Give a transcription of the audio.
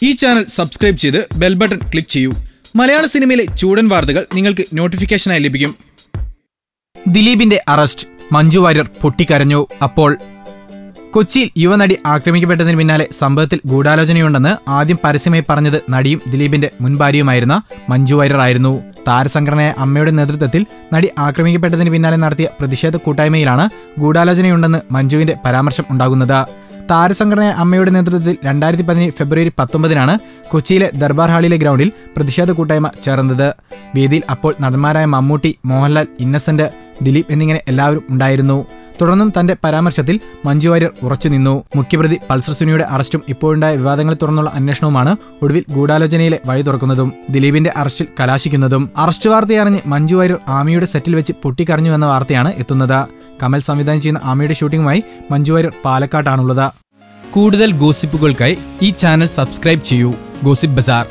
ഈ channel subscribe ചെയ്ത് bell button click ചെയ്യൂ. മലയാള സിനിമയിലെ ചൂടൻ വാർത്തകൾ നിങ്ങൾക്ക് നോട്ടിഫിക്കേഷനായി ലഭിക്കും. ദിലീപിന്റെ അറസ്റ്റ്, മഞ്ജു വാര്യർ പൊട്ടിക്കരഞ്ഞു. അപ്പോൾ കൊച്ചിയിൽ യുവനടി ആക്രമിക്കപ്പെട്ടതിന് പിന്നാലെ സംഭവത്തിൽ ഗൂഢാലോചനയുണ്ടെന്ന് ആദ്യം പരസ്യമായി പറഞ്ഞത് നടിയും ദിലീപിന്റെ മുൻ ഭാര്യയുമായിരുന്ന മഞ്ജു വാര്യർ ആയിരുന്നു. താരസംഘടനയായ അമ്മയുടെ നേതൃത്വത്തിൽ നടി ആക്രമിക്കപ്പെട്ടതിന് പിന്നാലെ നടത്തിയ പ്രതിഷേധ കൂട്ടായ്മയിലാണ് ഗൂഢാലോചനയുണ്ടെന്ന് മഞ്ജുവിന്റെ പരാമർശം ഉണ്ടാകുന്നത്. താരസംഘടനയായ അമ്മയുടെ നേതൃത്വത്തിൽ 2017 ഫെബ്രുവരി 19 കൊച്ചിയിലെ ദർബാർ ഹാളിലെ ഗ്രൗണ്ടിൽ പ്രതിഷേധ കൂട്ടായ്മ ചേർന്നത്. വേദിയിൽ അപ്പോൾ നടന്മാരായ മമ്മൂട്ടി, മോഹൻലാൽ, ഇന്നസെന്റ്, ദിലീപ് എന്നിങ്ങനെ എല്ലാവരും ഉണ്ടായിരുന്നു. തുടർന്നും തന്റെ പരാമർശത്തിൽ മഞ്ജു വാര്യർ ഉറച്ചുനിന്നു. മുഖ്യപ്രതി പൾസർ സുനിയുടെ അറസ്റ്റും ഇപ്പോഴുണ്ടായ വിവാദങ്ങളെ തുടർന്നുള്ള അന്വേഷണവുമാണ് ഒടുവിൽ ഗൂഢാലോചനയിലെ വഴി തുറക്കുന്നതും ദിലീപിന്റെ അറസ്റ്റിൽ കലാശിക്കുന്നതും. അറസ്റ്റ് വാർത്തയറിഞ്ഞ് മഞ്ജു വാര്യർ ആമിയുടെ സെറ്റിൽ വെച്ച് പൊട്ടിക്കരഞ്ഞു എന്ന വാർത്തയാണ് എത്തുന്നത്. കമൽ സംവിധാനം ചെയ്യുന്ന ആമിയുടെ ഷൂട്ടിംഗുമായി മഞ്ജു വാര്യർ പാലക്കാട്ടാണുള്ളത്. കൂടുതൽ ഗോസിപ്പുകൾക്കായി ഈ ചാനൽ സബ്സ്ക്രൈബ് ചെയ്യൂ. ഗോസിപ്പ് ബസാർ.